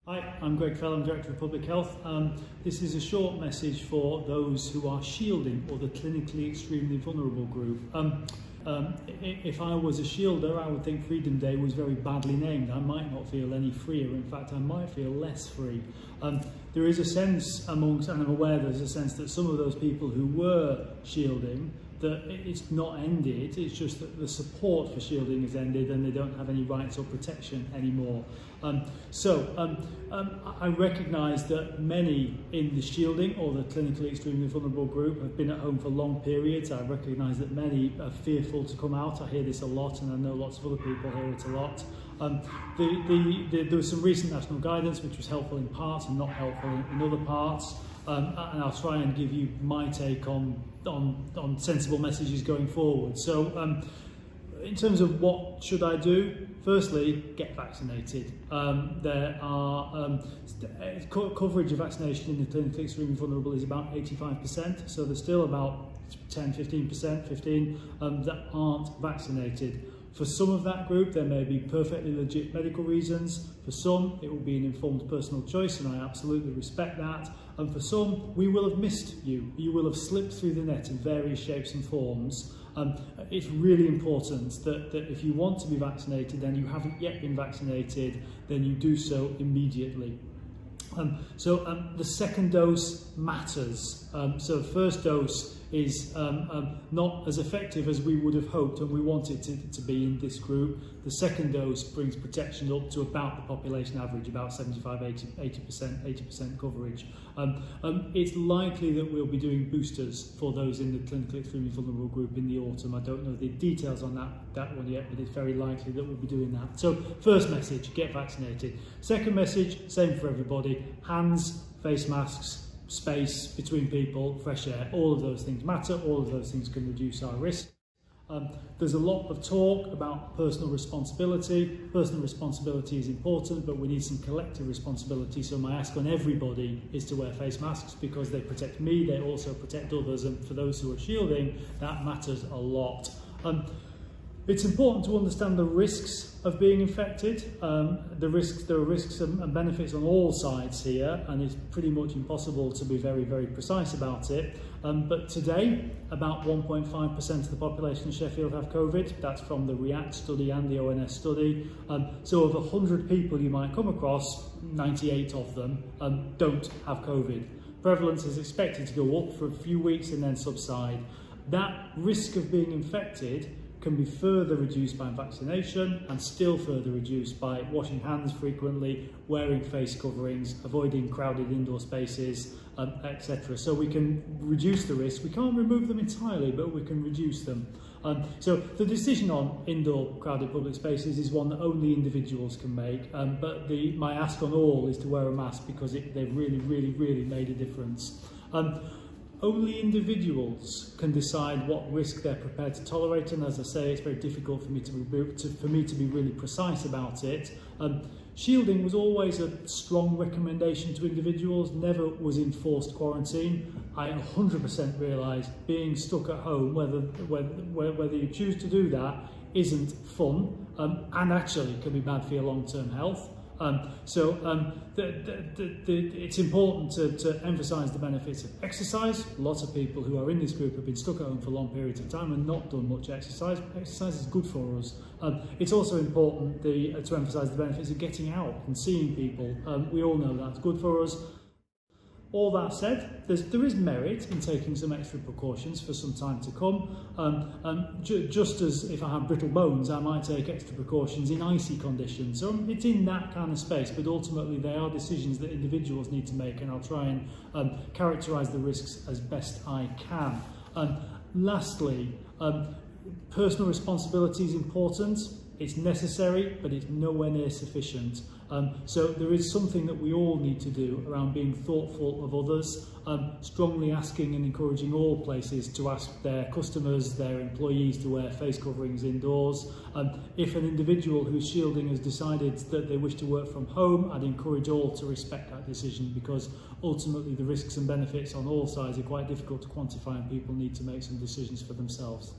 Hi, I'm Greg Fell, I'm Director of Public Health. This is a short message for those who are shielding or the clinically extremely vulnerable group. If I was a shielder, I would think Freedom Day was very badly named. I might not feel any freer. In fact, I might feel less free. There is a sense amongst, and I'm aware there's a sense that some of those people who were shielding, that it's not ended, it's just that the support for shielding has ended and they don't have any rights or protection anymore. I recognise that many in the shielding or the clinically extremely vulnerable group have been at home for long periods. I recognise that many are fearful to come out. I hear this a lot, and I know lots of other people hear it a lot. There was some recent national guidance which was helpful in parts and not helpful in other parts. And I'll try and give you my take on sensible messages going forward. So in terms of what should I do, firstly, get vaccinated. There are coverage of vaccination in the clinically extremely vulnerable is about 85%, so there's still about 15% that aren't vaccinated. For some of that group, there may be perfectly legit medical reasons. For some, it will be an informed personal choice, and I absolutely respect that. And for some, we will have missed you. You will have slipped through the net in various shapes and forms. It's really important that if you want to be vaccinated and you haven't yet been vaccinated, then you do so immediately. The second dose matters. So the first dose is not as effective as we would have hoped and we wanted to be in this group. The second dose brings protection up to about the population average, about 80% coverage. It's likely that we'll be doing boosters for those in the clinically extremely vulnerable group in the autumn. I don't know the details on that one yet, but it's very likely that we'll be doing that. So first message, get vaccinated. Second message, same for everybody. Hands, face masks, space between people, fresh air, all of those things matter, all of those things can reduce our risk. There's a lot of talk about personal responsibility. Personal responsibility is important, but we need some collective responsibility. So my ask on everybody is to wear face masks because they protect me, they also protect others, and for those who are shielding, that matters a lot. It's important to understand the risks of being infected. There are risks and benefits on all sides here, and it's pretty much impossible to be very, very precise about it. But today, about 1.5% of the population of Sheffield have COVID. That's from the REACT study and the ONS study. So of 100 people you might come across, 98 of them don't have COVID. Prevalence is expected to go up for a few weeks and then subside. That risk of being infected can be further reduced by vaccination and still further reduced by washing hands frequently, wearing face coverings, avoiding crowded indoor spaces, etc. So we can reduce the risk. We can't remove them entirely, but we can reduce them. So the decision on indoor crowded public spaces is one that only individuals can make, but my ask on all is to wear a mask because they've really made a difference. Only individuals can decide what risk they're prepared to tolerate, and as I say, it's very difficult for me to be really precise about it. Shielding was always a strong recommendation to individuals, never was enforced quarantine. I 100% realise being stuck at home, whether you choose to do that, isn't fun, and actually can be bad for your long-term health. It's important to emphasise the benefits of exercise. Lots of people who are in this group have been stuck at home for long periods of time and not done much exercise. Exercise is good for us. It's also important to emphasise the benefits of getting out and seeing people. We all know that's good for us. All that said, there is merit in taking some extra precautions for some time to come. Just as if I have brittle bones, I might take extra precautions in icy conditions. So it's in that kind of space, but ultimately they are decisions that individuals need to make, and I'll try and characterise the risks as best I can. Lastly, personal responsibility is important. It's necessary, but it's nowhere near sufficient. So there is something that we all need to do around being thoughtful of others, strongly asking and encouraging all places to ask their customers, their employees to wear face coverings indoors. If an individual who's shielding has decided that they wish to work from home, I'd encourage all to respect that decision, because ultimately the risks and benefits on all sides are quite difficult to quantify and people need to make some decisions for themselves.